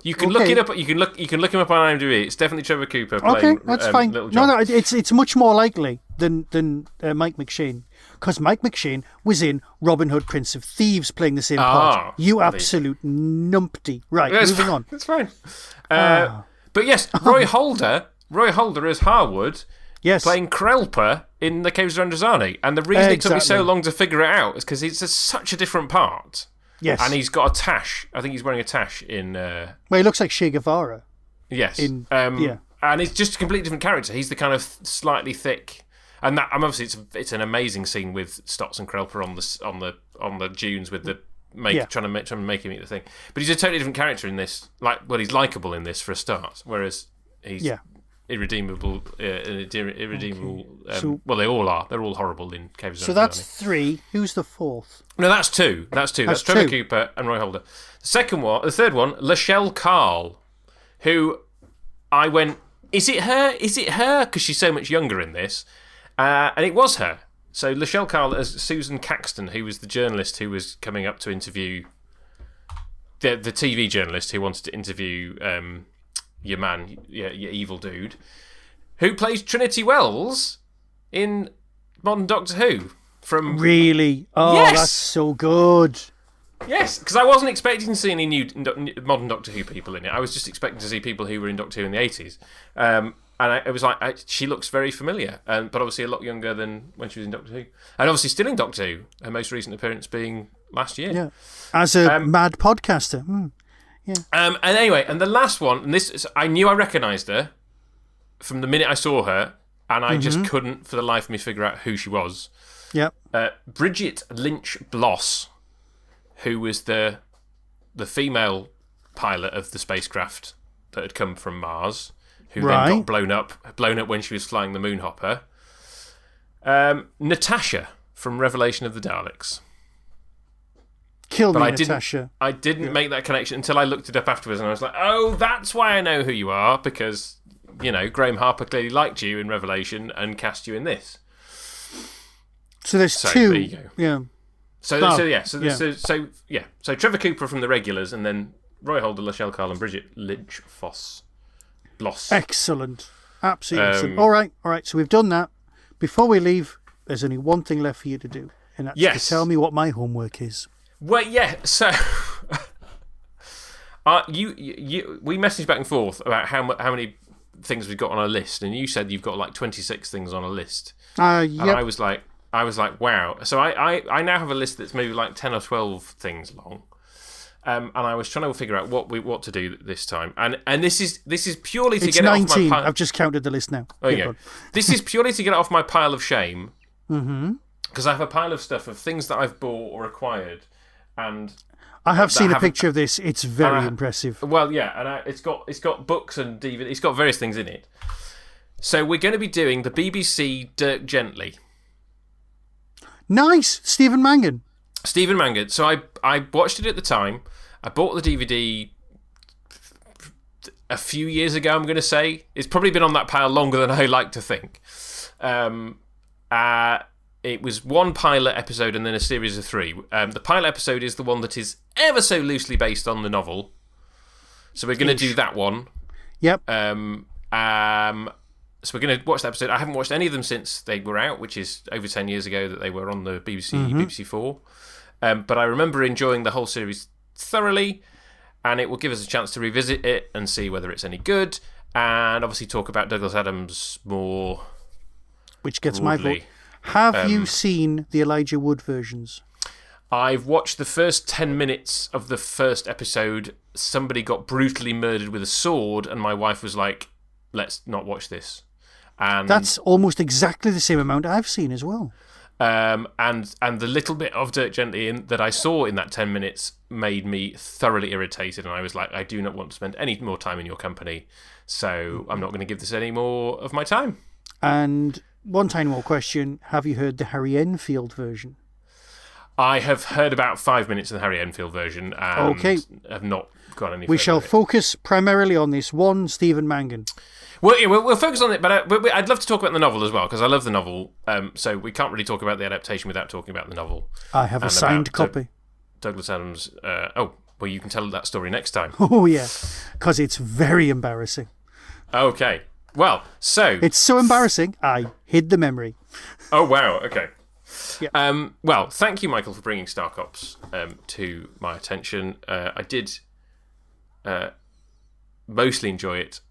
You can look it up. You can look him up on IMDb. It's definitely Trevor Cooper playing. Okay, that's fine. Little John. No, it's much more likely than Mike McShane, because Mike McShane was in Robin Hood, Prince of Thieves, playing the same part. You absolute numpty. Right, moving on. That's fine. But yes, Roy Holder as Harwood. Yes. Playing Krelper in The Caves of Androzani. And the reason it took me so long to figure it out is because it's such a different part. Yes. And he's got a tash. I think he's wearing a tash in... Well, he looks like Che Guevara. Yes. Yeah. And it's just a completely different character. He's the kind of slightly thick... And that obviously it's an amazing scene with Stotts and Krelper on the dunes with the... Trying to make him eat the thing. But he's a totally different character in this. He's likeable in this for a start. Whereas he's... irredeemable. So, well, they all are. They're all horrible in Caves of Androzani. So that's 3. Who's the 4th? No, that's 2. That's Trevor Cooper and Roy Holder. The third one, Lachelle Carl, who I went, is it her? Is it her? Because she's so much younger in this. And it was her. So Lachelle Carl as Susan Caxton, who was the journalist who was coming up to interview the TV journalist who wanted to interview your man, your evil dude, who plays Trinity Wells in Modern Doctor Who. Really? Oh, yes! That's so good. Yes, because I wasn't expecting to see any new Modern Doctor Who people in it. I was just expecting to see people who were in Doctor Who in the 80s. And it was like, she looks very familiar, but obviously a lot younger than when she was in Doctor Who. And obviously still in Doctor Who, her most recent appearance being last year. Yeah, as a mad podcaster. Yeah. And anyway, and the last one, and this, I knew I recognised her from the minute I saw her, and I just couldn't for the life of me figure out who she was. Yep. Bridget Lynch Bloss, who was the female pilot of the spacecraft that had come from Mars, who Right. then got blown up when she was flying the Moonhopper. Natasha from Revelation of the Daleks. Kill me, But Natasha. I didn't make that connection until I looked it up afterwards, and I was like, oh, that's why I know who you are, because, you know, Graham Harper clearly liked you in Revelation and cast you in this. So there's So, two. there you go. Yeah. So Trevor Cooper from the regulars, and then Roy Holder, Lachelle Carl, and Bridget Lynch Bloss. Excellent. Absolutely excellent. All right. So we've done that. Before we leave, there's only one thing left for you to do, and that's to tell me what my homework is. Well, yeah. So, we messaged back and forth about how many things we've got on our list, and you said you've got like 26 things on a list. Yep. And I was like, wow. So I now have a list that's maybe like 10 or 12 things long. And I was trying to figure out what to do this time, and this is purely to It's get 19. it off my pile. I've just counted the list now. Oh yeah, this is purely to get it off my pile of shame. Mm-hmm. Because I have a pile of stuff of things that I've bought or acquired, and I have seen a picture of this. It's very impressive. Well, yeah, and it's got books and DVD. It's got various things in it. So we're going to be doing the BBC Dirk Gently. Nice, Stephen Mangan. Stephen Mangan. So I watched it at the time. I bought the DVD a few years ago, I'm going to say. It's probably been on that pile longer than I like to think. It was one pilot episode and then a series of 3. The pilot episode is the one that is ever so loosely based on the novel. So we're going to do that one. Yep. So we're going to watch that episode. I haven't watched any of them since they were out, which is over 10 years ago that they were on the BBC 4. But I remember enjoying the whole series thoroughly, and it will give us a chance to revisit it and see whether it's any good, and obviously talk about Douglas Adams more. Which gets broadly. My vote. Have you seen the Elijah Wood versions? I've watched the first 10 minutes of the first episode. Somebody got brutally murdered with a sword, and my wife was like, let's not watch this. And that's almost exactly the same amount I've seen as well. And the little bit of Dirk Gently that I saw in that 10 minutes made me thoroughly irritated, and I was like, I do not want to spend any more time in your company, so I'm not going to give this any more of my time. And one tiny more question. Have you heard the Harry Enfield version? I have heard about 5 minutes of the Harry Enfield version and have not got any further. We shall focus primarily on this one, Stephen Mangan. Well, yeah, we'll focus on it, but I'd love to talk about the novel as well, because I love the novel. So we can't really talk about the adaptation without talking about the novel. I have a signed copy. Douglas Adams. Well, you can tell that story next time. Oh, yeah, because it's very embarrassing. Okay. Well, so... It's so embarrassing, I hid the memory. Oh, wow, okay. Yeah. Well, thank you, Michael, for bringing Star Cops to my attention. I did mostly enjoy it.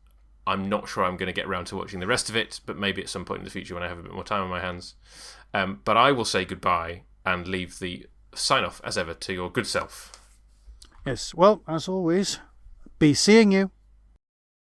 I'm not sure I'm going to get around to watching the rest of it, but maybe at some point in the future when I have a bit more time on my hands. But I will say goodbye and leave the sign-off, as ever, to your good self. Yes, well, as always, be seeing you.